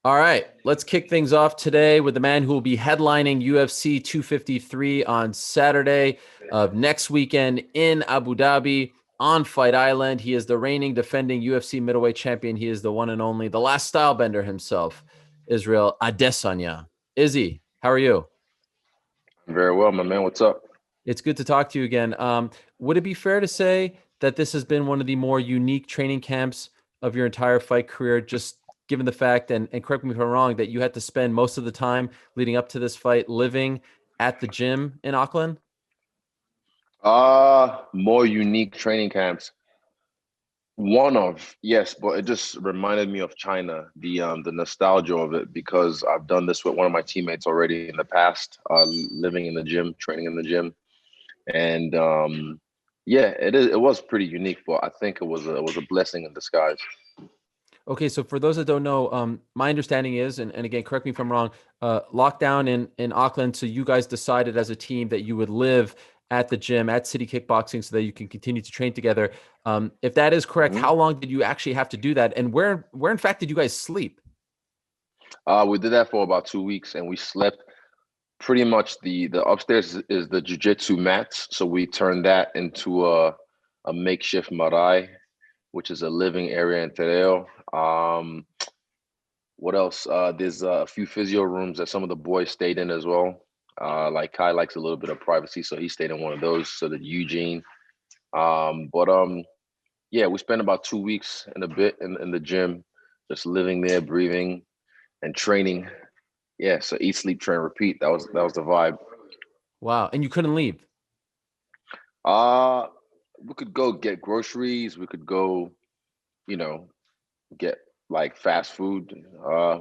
All right, let's kick things off today with the man who will be headlining UFC 253 on Saturday of next weekend in Abu Dhabi on Fight Island. He is the reigning defending UFC middleweight champion. He is the one and only, the last stylebender himself, Israel Adesanya. Izzy, how are you? Very well, my man. What's up? It's good to talk to you again. Would it be fair to say that this has been one of the more unique training camps of your entire fight career, just given the fact, and correct me if I'm wrong, that you had to spend most of the time leading up to this fight living at the gym in Auckland? More unique training camps. One of, yes, but it just reminded me of China, the nostalgia of it, because I've done this with one of my teammates already in the past, living in the gym, training in the gym. And yeah, it was pretty unique, but I think it was a blessing in disguise. Okay, so for those that don't know, my understanding is, and again, correct me if I'm wrong, lockdown in Auckland, so you guys decided as a team that you would live at the gym at City Kickboxing so that you can continue to train together. If that is correct, Mhm. how long did you actually have to do that? And where in fact did you guys sleep? We did that for about 2 weeks, and we slept pretty much the upstairs is the jujitsu mats, so we turned that into a makeshift marae, which is a living area in Tereo. What else? There's a few physio rooms that some of the boys stayed in as well. Like Kai likes a little bit of privacy, so he stayed in one of those. So did Eugene. But yeah, we spent about 2 weeks and a bit in the gym, just living there, breathing and training. Yeah, so eat, sleep, train, repeat. That was the vibe. Wow, and you couldn't leave. Uh we could go get groceries. We could go, you know, get like fast food.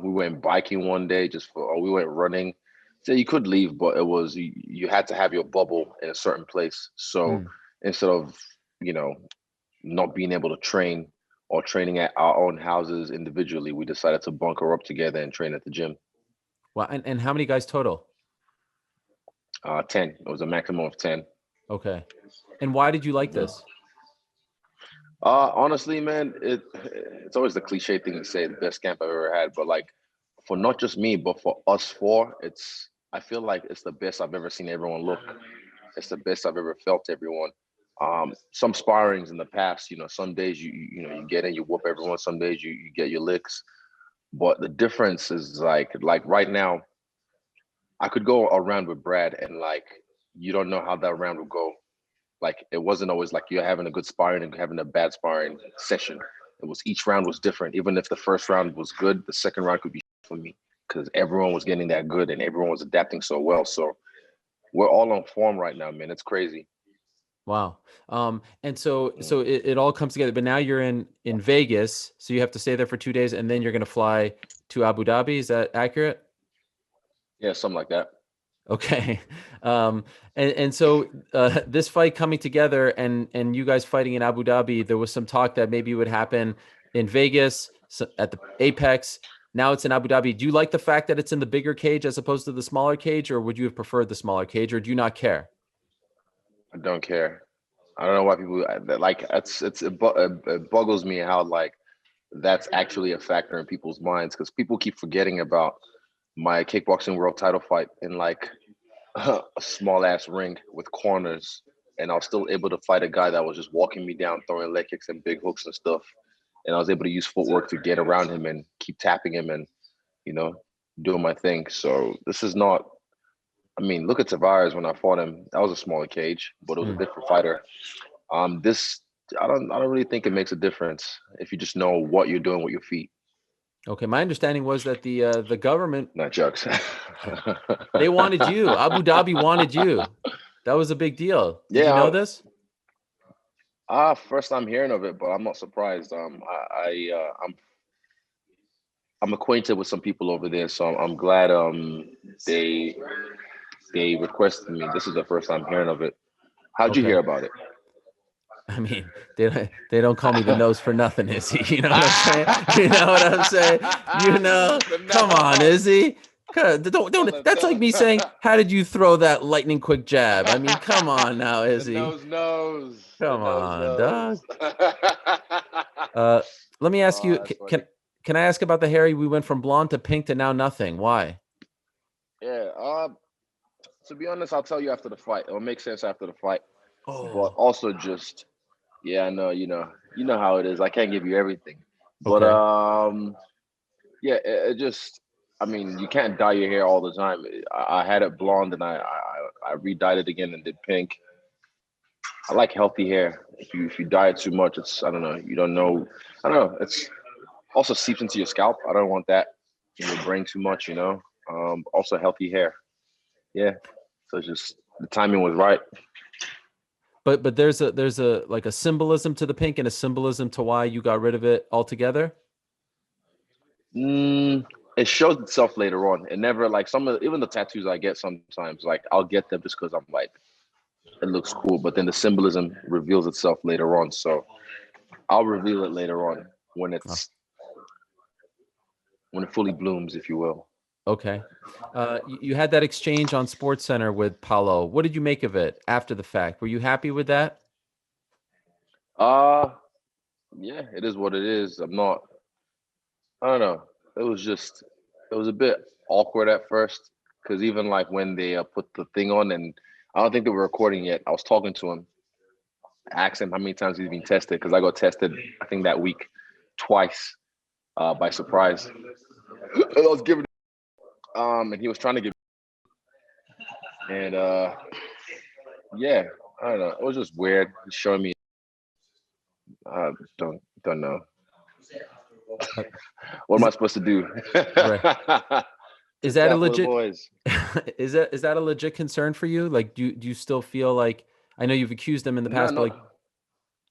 We went biking one day or we went running. So you could leave, but you had to have your bubble in a certain place. So Hmm. instead of, you know, not being able to train or training at our own houses individually, we decided to bunker up together and train at the gym. Wow, and how many guys total? 10. It was a maximum of 10. Okay. And why did you like Mhm. this? Honestly, man, it's always the cliche thing to say, the best camp I've ever had. But like, for not just me, but for us four, I feel like it's the best I've ever seen everyone look. It's the best I've ever felt everyone. Some sparrings in the past, some days you get in, you whoop everyone. Some days you get your licks. But the difference is like right now, I could go around with Brad and like you don't know how that round will go. Like it wasn't always like you're having a good sparring and having a bad sparring session. It was each round was different. Even if the first round was good, the second round could be for me because everyone was getting that good and everyone was adapting so well. So we're all on form right now, man. It's crazy. Wow. And so Mm. it all comes together. But now you're in Vegas, so you have to stay there for 2 days, and then you're going to fly to Abu Dhabi. Is that accurate? Yeah, something like that. Okay. And so this fight coming together and you guys fighting in Abu Dhabi, there was some talk that maybe it would happen in Vegas at the Apex. Now it's in Abu Dhabi. Do you like the fact that it's in the bigger cage as opposed to the smaller cage, or would you have preferred the smaller cage, or do you not care? I don't care. I don't know why people like it boggles me how like that's actually a factor in people's minds because people keep forgetting about my kickboxing world title fight in like a small ass ring with corners, and I was still able to fight a guy that was just walking me down, throwing leg kicks and big hooks and stuff. And I was able to use footwork to get around him and keep tapping him and you know doing my thing. So this is not. I mean, look at Tavares when I fought him. That was a smaller cage, but it was a Hmm. different fighter. This I don't really think it makes a difference if you just know what you're doing with your feet. Okay, my understanding was that the government, Not jokes. they wanted you. Abu Dhabi wanted you. That was a big deal. Did you know Yeah, this? first time hearing of it, but I'm not surprised. I'm acquainted with some people over there, so I'm glad they they requested me. This is the first time hearing of it. How'd you Okay. hear about it? I mean, they don't call me the nose for nothing, is he? You know what I'm saying? You know what I'm saying? The Come on, nose. is he? Don't. That's like me saying, "How did you throw that lightning quick jab?" I mean, come on now, The is he? nose knows. The Come nose on, knows. dog. Uh, Let me ask you, Oh, that's can funny. Can I ask about the hair? We went from blonde to pink to now nothing. Why? Yeah. To be honest, I'll tell you after the fight. It'll make sense after the fight. But Oh, also just, yeah, I know, you know how it is. I can't give you everything. But okay. yeah, it just, I mean, you can't dye your hair all the time. I had it blonde and I re-dyed it again and did pink. I like healthy hair. If you dye it too much, it's, I don't know. You don't know. I don't know. It's also seeps into your scalp. I don't want that in your brain too much. Also healthy hair. Yeah. So it's just the timing was right. But there's a like a symbolism to the pink and a symbolism to why you got rid of it altogether. Mm, it shows itself later on. It never like some of even the tattoos I get sometimes. Like I'll get them just because I'm like it looks cool, but then the symbolism reveals itself later on. So I'll reveal it later on when Oh, it fully blooms, if you will. okay. You had that exchange on SportsCenter with Paulo. What did you make of it after the fact? Were you happy with that? Uh yeah, it is what it is. I don't know. It was a bit awkward at first because even like when they put the thing on and I don't think they were recording yet. I was talking to him, I asked him how many times he's been tested because I got tested I think that week twice by surprise. I was giving and he was trying to give and yeah, I don't know. It was just weird showing me. I don't know. Uh, What am is I supposed to do? right. Is Tit that a tat for the legit boys. is that a legit concern for you? Like do you still feel like I know you've accused him in the No, past, but no. like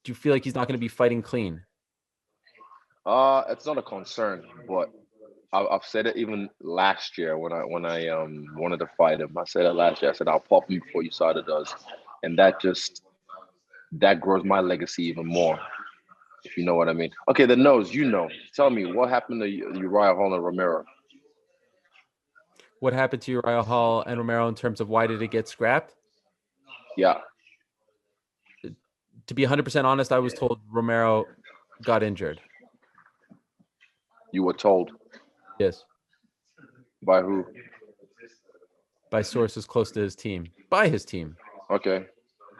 do you feel like he's not going to be fighting clean? It's not a concern, but I've said it even last year when I wanted to fight him. I said it last year. I said I'll pop him before USADA does, and that grows my legacy even more. If you know what I mean. Okay, the nose. Tell me what happened to Uriah Hall and Romero. What happened to Uriah Hall and Romero in terms of why did it get scrapped? Yeah, To be 100% honest, I was told Romero got injured. you were told Yes, by who? by sources close to his team, by his team. Okay,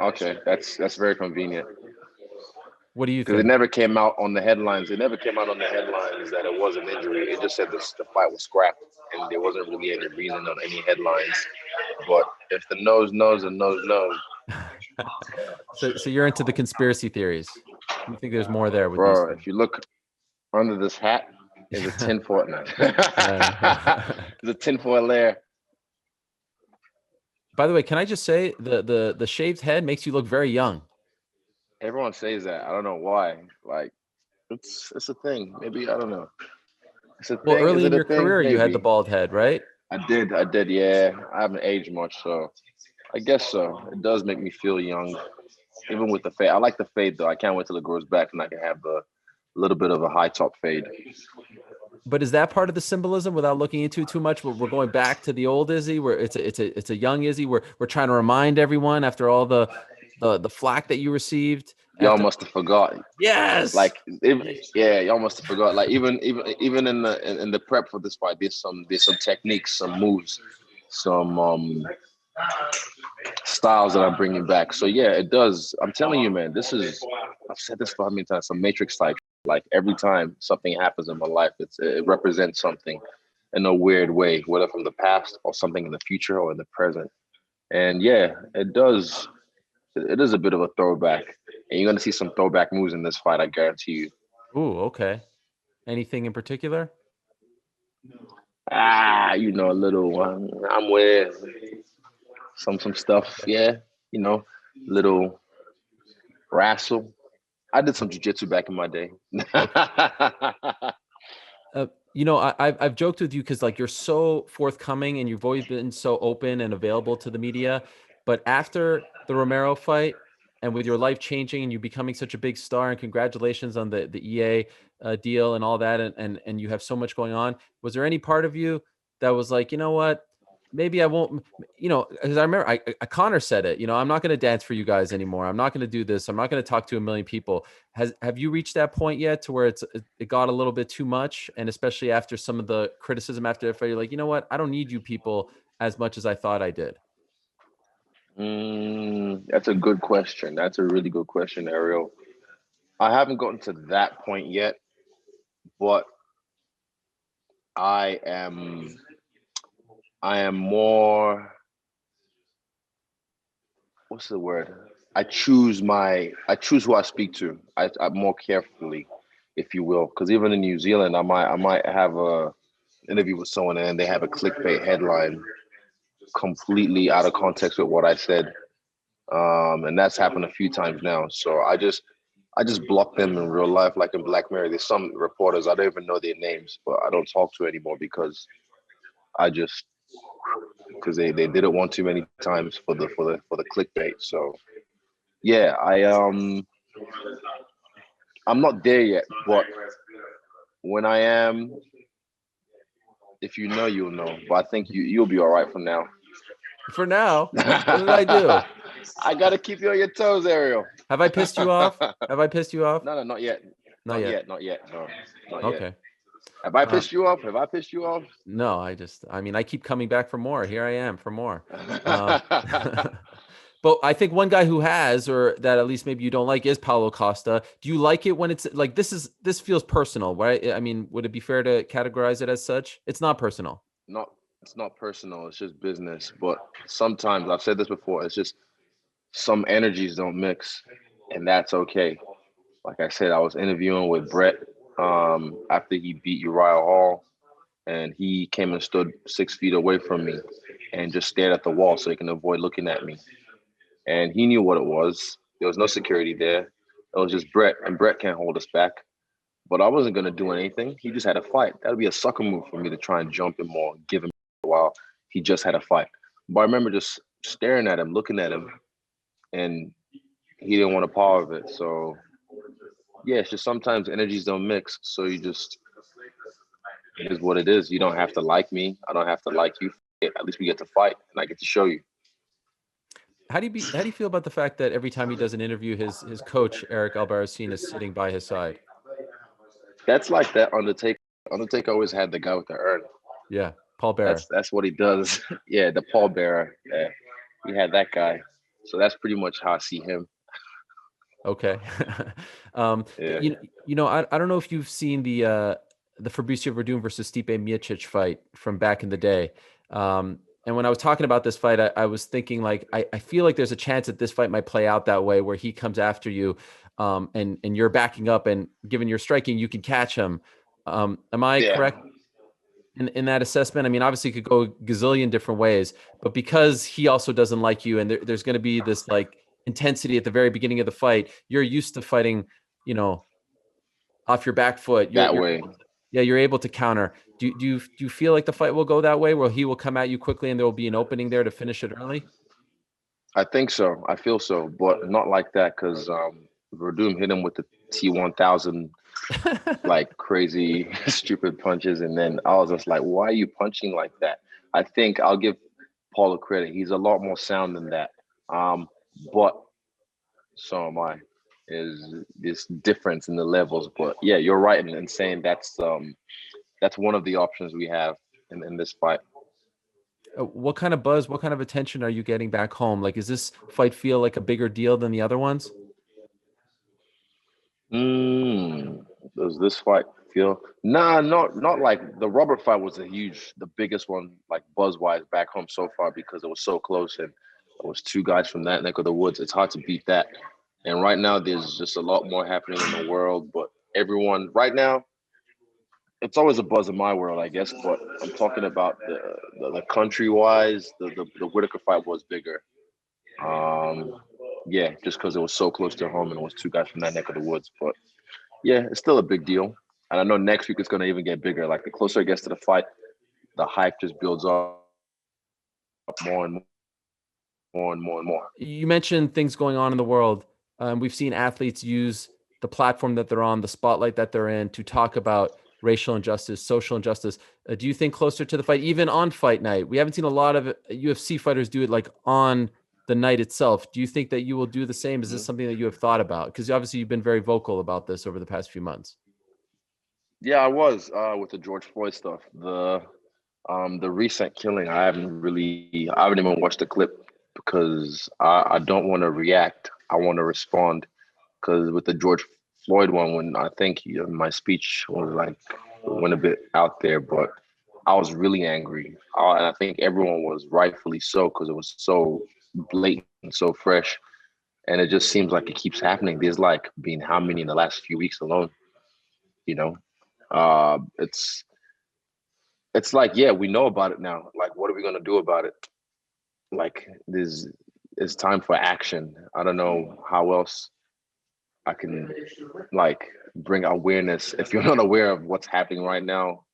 okay, that's very convenient What do you because it think? never came out on the headlines. It never came out on the headlines that it was an injury. It just said the fight was scrapped, and there wasn't really any reason on any headlines. But if the nose knows, the nose knows. So you're into the conspiracy theories. You think there's more there with these Bro, things? if you look under this hat, is a tinfoil. No. Uh, There's a tinfoil layer. by the way, can I just say the shaved head makes you look very young. Everyone says that. I don't know why. Like it's a thing. Maybe I don't know. It's a Well, thing. Is early in it a your thing? career, you had the Maybe. bald head, right? I did. Yeah, I haven't aged much, so I guess so. It does make me feel young, even with the fade. I like the fade though. I can't wait till it grows back and I can have the little bit of a high top fade. But is that part of the symbolism without looking into it too much? We're going back to the old Izzy, where it's a young Izzy. We're trying to remind everyone after all the flack that you received Y'all after. must have forgot. Yes. Like, yeah, y'all must have forgot. Like, even in the prep for this fight, there's some techniques, some moves, some styles that I'm bringing back. So yeah, it does. I'm telling you, man, I've said this for how many times? Some Matrix type. Like every time something happens in my life, it represents something in a weird way, whether from the past or something in the future or in the present. And yeah, it does. It is a bit of a throwback, and you're gonna see some throwback moves in this fight. I guarantee you. Ooh, okay. Anything in particular? A little one. I'm with some stuff. Okay. Yeah, little wrestle. I did some jujitsu back in my day. Okay. I've joked with you because like you're so forthcoming and you've always been so open and available to the media. But after the Romero fight and with your life changing and you becoming such a big star, and congratulations on the EA deal and all that, and you have so much going on. Was there any part of you that was like, you know what? maybe I won't, because I remember Connor said it, I'm not going to dance for you guys anymore. I'm not going to do this. I'm not going to talk to a million people. Have you reached that point yet to where it got a little bit too much? And especially after some of the criticism after the fight, you're like, you know what? I don't need you people as much as I thought I did. That's a good question. That's a really good question, Ariel. I haven't gotten to that point yet, but I am more, what's the word? I choose who I speak to. I more carefully, if you will, because even in New Zealand, I might have a interview with someone and they have a clickbait headline completely out of context with what I said, and that's happened a few times now. So I just block them in real life, like in Black Mirror. There's some reporters I don't even know their names, but I don't talk to anymore because I just because they did it one too many times for the clickbait. So yeah, I'm not there yet, but when I am, if you know, you'll know. But I think you'll be all right for now. For now, what did I do? I gotta keep you on your toes, Ariel. Have I pissed you off? Have I pissed you off? No, not yet. Not yet. Not yet. No, not Okay. yet. Have I pissed you off? Have I pissed you off? No, I keep coming back for more. Here I am for more. But I think one guy who has, or that at least maybe you don't like, is Paulo Costa. Do you like it when it's like this feels personal, right? I mean, would it be fair to categorize it as such? It's not personal. It's not personal. It's just business. But sometimes I've said this before. It's just some energies don't mix, and that's okay. Like I said, I was interviewing with Brett after he beat Uriah Hall, and he came and stood 6 feet away from me and just stared at the wall so he can avoid looking at me. And he knew what it was. There was no security there. It was just Brett, and Brett can't hold us back. But I wasn't gonna do anything. He just had a fight. That'd be a sucker move for me to try and jump him or give him while he just had a fight. But I remember just staring at him, looking at him, and he didn't want a part of it. So yeah, it's just sometimes energies don't mix. So it is what it is. You don't have to like me. I don't have to like you. At least we get to fight, and I get to show you. How do you feel about the fact that every time he does an interview, his coach Eric Albarracin is sitting by his side? That's like that Undertaker. Undertaker always had the guy with the urn. Yeah, Paul Bearer. That's what he does. Yeah, the Paul Bearer. Yeah, he had that guy. So that's pretty much how I see him. Okay. Yeah. I don't know if you've seen the Fabricio Verdun versus Stipe Miocic fight from back in the day. And when I was talking about this fight, I was thinking like I feel like there's a chance that this fight might play out that way, where he comes after you, and you're backing up, and given your striking, you can catch him. Am I correct in that assessment? I mean, obviously, it could go a gazillion different ways, but because he also doesn't like you, and there's going to be this like intensity at the very beginning of the fight, you're used to fighting, off your back foot. That way. You're able to counter. Do you feel like the fight will go that way, where he will come at you quickly and there will be an opening there to finish it early? I think so. I feel so, but not like that because Verdum hit him with the T1000 like crazy stupid punches, and then I was just like, why are you punching like that? I think I'll give Paulo credit. He's a lot more sound than that. But so am I. Is this difference in the levels? But yeah, you're right in saying that's one of the options we have in this fight. What kind of buzz, what kind of attention are you getting back home? Like, does this fight feel like a bigger deal than the other ones? Does this fight feel? Nah, not like the Robert fight was the biggest one, like buzz wise back home so far because it was so close and it was two guys from that neck of the woods. It's hard to beat that. And right now, there's just a lot more happening in the world. But everyone right now, it's always a buzz in my world, I guess. But I'm talking about the country wise, the Whittaker fight was bigger. Yeah, just because it was so close to home and it was two guys from that neck of the woods. But yeah, it's still a big deal. And I know next week it's going to even get bigger. Like the closer it gets to the fight, the hype just builds up more and more and more and more. You mentioned things going on in the world. We've seen athletes use the platform that they're on, the spotlight that they're in, to talk about racial injustice, social injustice. Do you think closer to the fight, even on fight night? We haven't seen a lot of UFC fighters do it like on the night itself. Do you think that you will do the same? Is this something that you have thought about? Because obviously you've been very vocal about this over the past few months. Yeah, I was with the George Floyd stuff. The recent killing, I haven't even watched the clip because I don't want to react. I want to respond. Because with the George Floyd one, when I think my speech was like went a bit out there, but I was really angry, and I think everyone was rightfully so because it was so blatant and so fresh, and it just seems like it keeps happening. There's like been how many in the last few weeks alone, you know? Uh, it's it's like, yeah, we know about it now. Like, what are we gonna do about it? Like, it's time for action. I don't know how else I can like bring awareness if you're not aware of what's happening right now.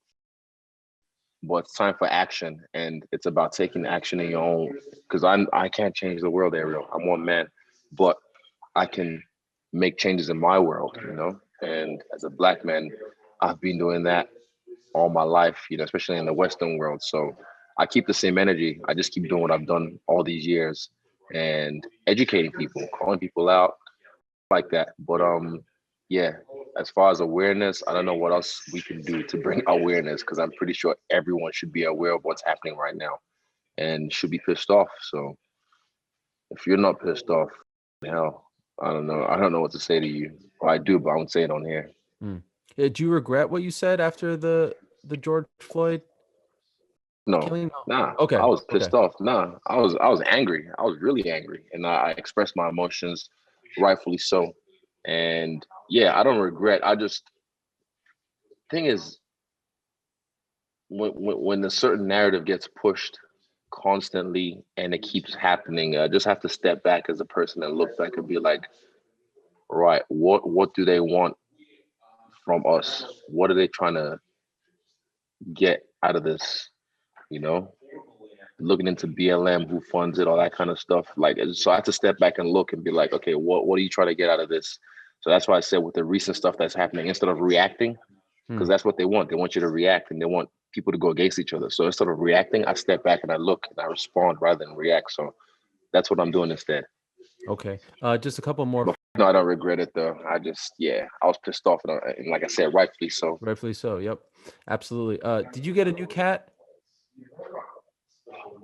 But it's time for action, and it's about taking action in your own. Because I can't change the world, Ariel. I'm one man, but I can make changes in my world, And as a black man, I've been doing that all my life, especially in the Western world. So I keep the same energy. I just keep doing what I've done all these years and educating people, calling people out like that. But yeah, as far as awareness, I don't know what else we can do to bring awareness because I'm pretty sure everyone should be aware of what's happening right now and should be pissed off. So if you're not pissed off, hell, I don't know. I don't know what to say to you. Well, I do, but I won't say it on here. Do you regret what you said after the George Floyd No, killing? nah. Okay. I was Okay. pissed off. Nah, I was angry. I was really angry, and I expressed my emotions, rightfully so. And yeah, I don't regret. I just thing is when a certain narrative gets pushed constantly and it keeps happening, I just have to step back as a person and look back and be like, right, what do they want from us? What are they trying to get out of this? You know, looking into BLM, who funds it, all that kind of stuff. Like, so I have to step back and look and be like, okay, what are you trying to get out of this? So that's why I said with the recent stuff that's happening, instead of reacting, because that's what they want. They want you to react and they want people to go against each other. So instead of reacting, I step back and I look and I respond rather than react. So that's what I'm doing instead. Okay. Just a couple more. But no, I don't regret it though. Yeah, I was pissed off, and like I said, rightfully so. Rightfully so. Yep. Absolutely. Did you get a new cat?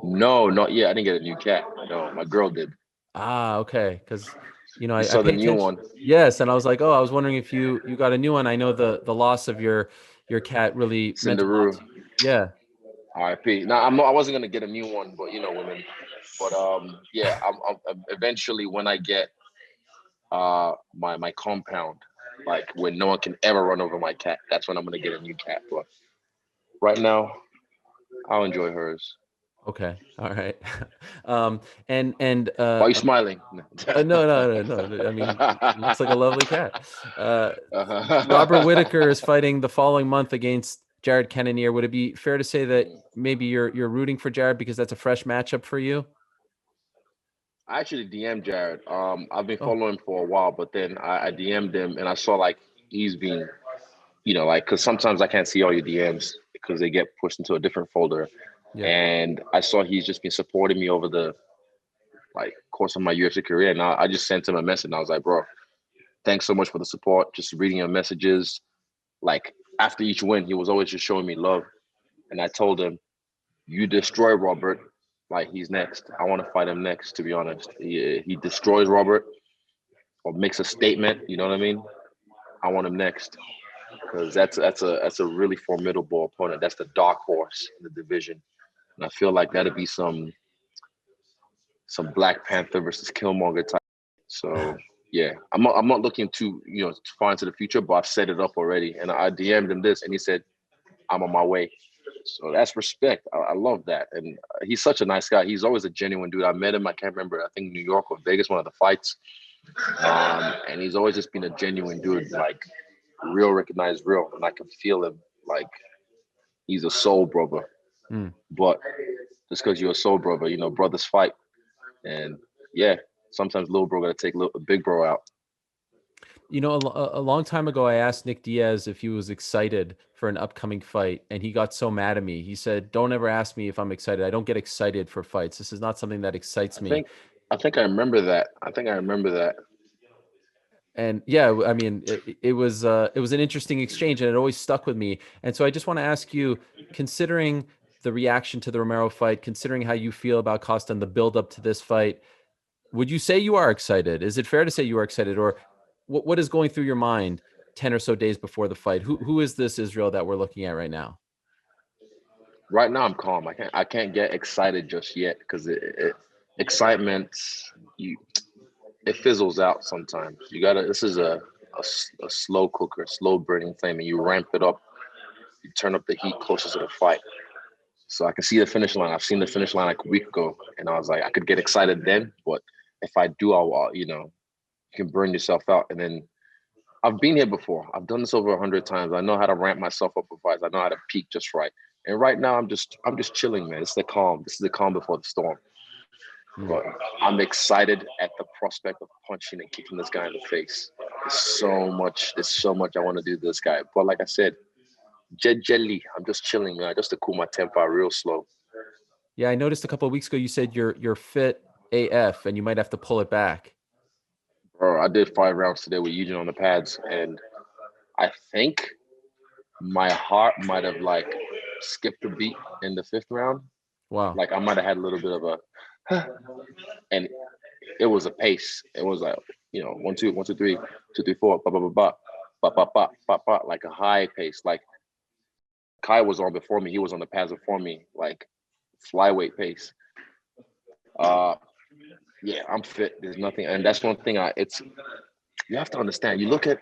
No, not yet. I didn't get a new cat. No, my girl did. Okay. Because You I saw the pay new attention. one, Yes, and I was like, oh, I was wondering if you got a new one. I know the loss of your cat really meant a lot Cinderoo. to you. Yeah. RIP. Now I'm not. I wasn't gonna get a new one, but women. But yeah. I'm eventually when I get my compound, like when no one can ever run over my cat. That's when I'm gonna get a new cat. But right now, I'll enjoy hers. Okay. All right. And Why are you smiling? no. I mean, looks like a lovely cat. Robert uh-huh. Whittaker is fighting the following month against Jared Cannonier. Would it be fair to say that maybe you're rooting for Jared because that's a fresh matchup for you? I actually DM'd Jared. I've been Oh, following him for a while, but then I DM'd him and I saw like he's been, like because sometimes I can't see all your DMs because they get pushed into a different folder. yeah. And I saw he's just been supporting me over the like course of my UFC career. And I just sent him a message and I was like, bro, thanks so much for the support. Just reading your messages. Like after each win, he was always just showing me love. And I told him, you destroy Robert. Like he's next. I want to fight him next, to be honest. He destroys Robert or makes a statement, you know what I mean? I want him next. Because that's a really formidable opponent. That's the dark horse in the division. And I feel like that'd be some Black Panther versus Killmonger type. So yeah, I'm not looking too far into the future, but I've set it up already. And I DM'd him this, and he said I'm on my way. So that's respect. I love that, and he's such a nice guy. He's always a genuine dude. I met him. I can't remember. I think New York or Vegas, one of the fights. And he's always just been a genuine dude, like real, recognized real, and I can feel him. Like he's a soul brother. Hmm. But just because you're a soul brother, brothers fight. And yeah, sometimes little bro gotta take big bro out. You know, a long time ago, I asked Nick Diaz if he was excited for an upcoming fight, and he got so mad at me. He said, "Don't ever ask me if I'm excited. I don't get excited for fights. This is not something that excites I me." think I think I remember that. I think I remember that. And yeah, I mean, it was an interesting exchange, and it always stuck with me. And so I just want to ask you, considering the reaction to the Romero fight, considering how you feel about Costa and the build up to this fight, would you say you are excited? Is it fair to say you are excited, or what is going through your mind 10 or so days before the fight? Who is this Israel that we're looking at right now? Right now, I'm calm. I can't get excited just yet because excitement you it fizzles out sometimes. You gotta. This is a slow cooker, slow burning flame, and you ramp it up. You turn up the heat closer to the fight. So I can see the finish line. I've seen the finish line like a week ago, and I was like, I could get excited then, but if I do, you can burn yourself out. And then I've been here before. I've done this over 100 times. I know how to ramp myself up for fights. I know how to peak just right. And right now, I'm just chilling, man. It's the calm. This is the calm before the storm. Mm. But I'm excited at the prospect of punching and kicking this guy in the face. There's so much I want to do to this guy. But like I said, jelly. I'm just chilling, man, just to cool my temper real slow. Yeah, I noticed a couple of weeks ago you said you're fit AF and you might have to pull it back. Bro, I did 5 rounds today with Eugene on the pads, and I think my heart might have like skipped a beat in the fifth round. Wow. Like I might have had a little bit of a, and it was a pace. It was like, 1, 2, 1, 2, 3, 2, 3, 4, ba ba ba ba, ba ba ba ba ba, like a high pace. Like Kai was on before me. He was on the pads before me, like flyweight pace. Uh, yeah, I'm fit. There's nothing, and that's one thing. You have to understand. You look at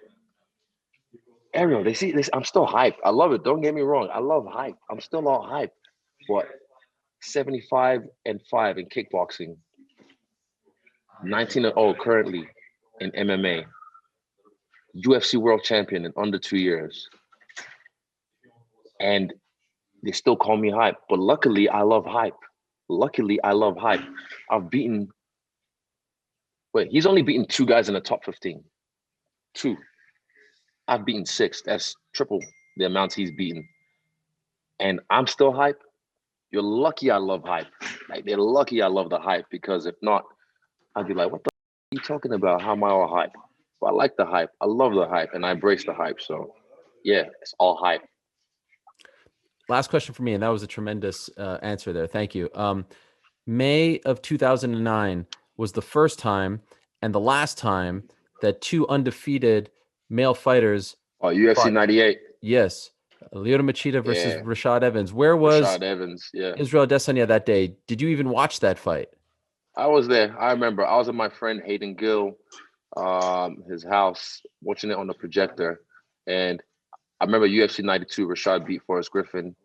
Ariel. They see this. I'm still hyped. I love it. Don't get me wrong. I love hype. I'm still all hype. But 75-5 in kickboxing, 19-0 currently in MMA, UFC world champion in under 2 years, and they still call me hype. But luckily, I love hype. Luckily, I love hype. I've beaten. Wait, he's only beaten 2 guys in the top 15. 2. I've beaten 6. That's triple the amounts he's beaten. And I'm still hype. You're lucky I love hype. Like, they're lucky I love the hype, because if not, I'd be like, what the are you talking about? How am I all hype? But I like the hype. I love the hype, and I embrace the hype. So, yeah, it's all hype. Last question for me, and that was a tremendous answer there. Thank you. May of 2009 was the first time and the last time that two undefeated male fighters Oh, UFC fought. 98. Yes. Lyoto Machida versus Yeah. Rashad Evans. Where was Rashad Evans. Yeah. Israel Adesanya that day? Did you even watch that fight? I was there. I remember. I was at my friend Hayden Gill, his house, watching it on the projector. And I remember UFC 92, Rashad beat Forrest Griffin.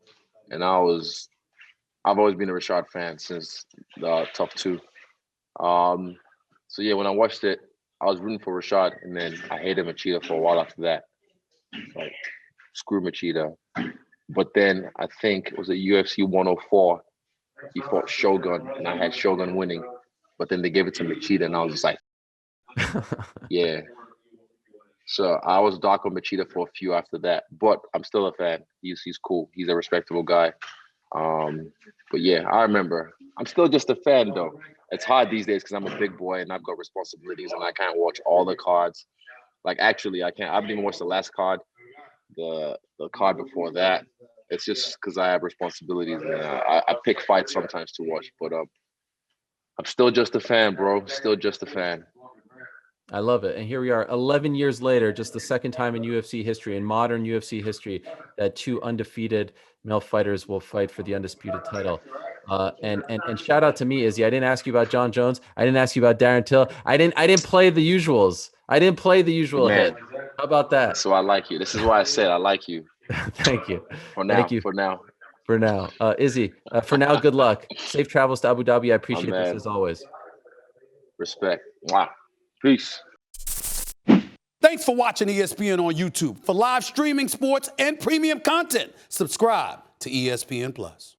And I've always been a Rashad fan since the Tough 2. So yeah, when I watched it, I was rooting for Rashad, and then I hated Machida for a while after that. Like, screw Machida. But then I think it was at UFC 104. He fought Shogun, and I had Shogun winning. But then they gave it to Machida, and I was just like, yeah. So I was dark on Machida for a few after that, but I'm still a fan. He's cool. He's a respectable guy. But yeah, I remember. I'm still just a fan though. It's hard these days because I'm a big boy and I've got responsibilities and I can't watch all the cards. Like, actually, I can't. I haven't even watched the last card, the card before that. It's just because I have responsibilities and I pick fights sometimes to watch. But I'm still just a fan, bro. Still just a fan. I love it. And here we are 11 years later, just the second time in UFC history, in modern UFC history, that two undefeated male fighters will fight for the undisputed title. And shout out to me, Izzy. I didn't ask you about John Jones. I didn't ask you about Darren Till. I didn't play the usuals. I didn't play the usual Man, hit. How about that? so I like you. This is why I said I like you. Thank you. For now. Thank you. For now. For now. Izzy, for now, good luck. Safe travels to Abu Dhabi. I appreciate this Man. as always. Respect. Wow. Peace. Thanks for watching ESPN on YouTube. For live streaming, sports, and premium content, subscribe to ESPN Plus.